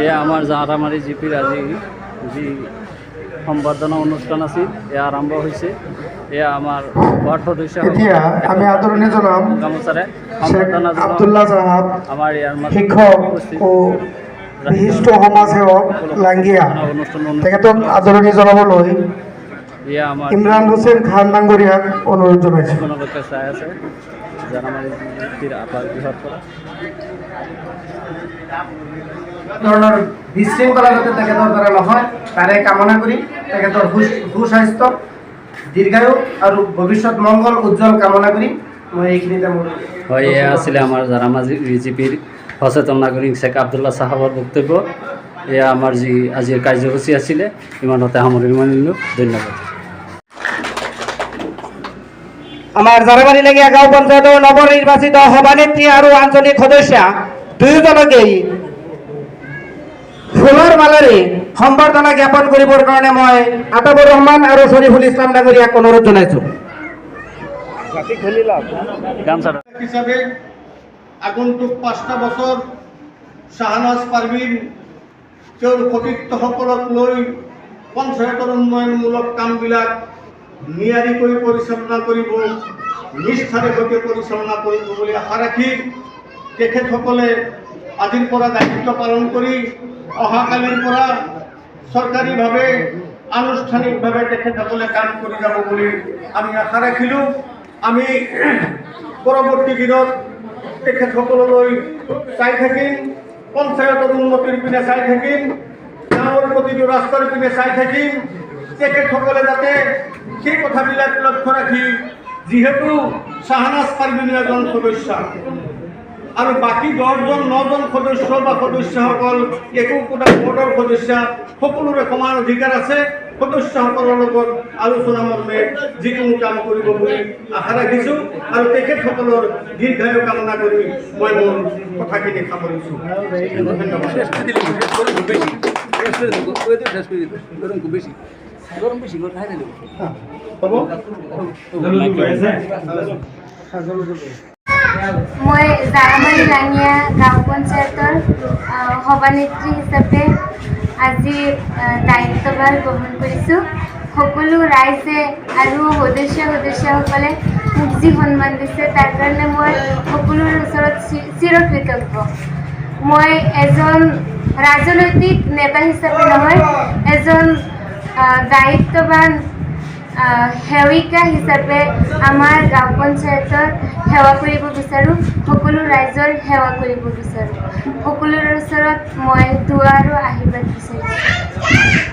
এয়া আমাৰ জাহাৰামাৰী জিপিৰ আজি যি সম্বৰ্ধনা অনুষ্ঠান আছিল এয়া আৰম্ভ হৈছে। এয়া আমাৰ ৱাৰ্ড সদস্য এতিয়া আমি আদৰণি জনাম গামোচাৰে আব্দুল্লাহ সাহাব, আমাৰ ইয়াৰ শিক্ষক ও বিশিষ্ট সমাজসেৱক লাংগিয়া, তেখেতক আদৰণি জনাবলৈ এয়া আমাৰ ইমৰান হুছেইন খান ডাঙৰীয়াক অনুৰোধ জনাইছোঁ। আপোনালোকে চাই আছে জাহাৰামাৰী জিপিৰ আপাৰ গৃহৰ পৰা ধৰণৰ বিশৃংখলা যাতে তেখেতৰ দ্বাৰা নহয় তাৰে কামনা কৰি তেখেতৰ সুস্বাস্থ্য দীৰ্ঘায়ু আৰু ভৱিষ্যত মংগল উজ্জ্বল কামনা কৰি মই এইখিনিতে মোৰ হয়। এয়া আছিলে আমাৰ জাহাৰামাৰী জিপিৰ সচেতন নাগৰিক শ্বেখ আব্দুল্লাহ চাহাবৰ বক্তব্য। এয়া আমাৰ যি আজিৰ কাৰ্যসূচী আছিলে ইমানতে সামৰণি মাৰিলোঁ। ধন্যবাদ। আমাৰ জাহাৰামাৰী লাগীয়া গাঁও পঞ্চায়তৰ নৱনিৰ্বাচিত সভানেত্ৰী আৰু আঞ্চলিক সদস্য দুয়োজনকেই ফুলৰ মালাৰে সম্বৰ্ধনা জ্ঞাপন কৰিবৰ কাৰণে মই আতাবুৰ ৰহমান আৰু শৰীফুল ইছলাম ডাঙৰীয়াক অনুৰোধ জনাইছোঁ। হিসাবে আগন্তুক 5টা বছৰ শাহনাজ পাৰভিন তেওঁৰ সতীৰ্থসকলক লৈ পঞ্চায়তৰ উন্নয়নমূলক কামবিলাক নিয়াৰিকৈ পৰিচালনা কৰিব, নিষ্ঠাৰে সৈতে পৰিচালনা কৰিব বুলি আশা ৰাখি তেখেতসকলে আজিৰ পৰা দায়িত্ব পালন কৰি অহাকালিৰ পৰা চৰকাৰীভাৱে আনুষ্ঠানিকভাৱে তেখেতসকলে কাম কৰি যাব বুলি আমি আশা ৰাখিলোঁ। আমি পৰৱৰ্তী দিনত তেখেতসকললৈ চাই থাকিম, পঞ্চায়তৰ উন্নতিৰ পিনে চাই থাকিম, গাঁৱৰ প্ৰতিটো ৰাস্তাৰ পিনে চাই থাকিম। তেখেতসকলে যাতে সেই কথাবিলাক লক্ষ্য ৰাখি, যিহেতু শাহনাজ পাৰভিন এজন সদস্য আৰু বাকী 9জন সদস্য বা সদস্যসকল একোটা বোৰ্ডৰ সদস্য, সকলোৰে সমান অধিকাৰ আছে। সদস্যসকলৰ লগত আলোচনা মৰ্মে যিকোনো কাম কৰিব বুলি আশা ৰাখিছোঁ আৰু তেখেতসকলৰ দীৰ্ঘায়ু কামনা কৰি মই মোৰ কথাখিনি সামৰিছোঁ। মই জাহাৰামাৰী লাঙিয়া গাঁও পঞ্চায়তৰ সভানেত্ৰী হিচাপে আজি দায়িত্বভাৰ গ্ৰহণ কৰিছোঁ। সকলো ৰাইজে আৰু সদস্যসকলে মোক যি সন্মান দিছে তাৰ কাৰণে মই সকলোৰে ওচৰত চিৰকৃতজ্ঞ। মই এজন ৰাজনৈতিক নেতা হিচাপে নহয়, এজন দায়িত্ববান সেৱিকা হিচাপে আমাৰ গাঁও পঞ্চায়তৰ সেৱা কৰিব বিচাৰোঁ, সকলো ৰাইজৰ সেৱা কৰিব বিচাৰোঁ। সকলোৰে ওচৰত মই দুৱা আৰু আশীৰ্বাদ বিচাৰিছোঁ।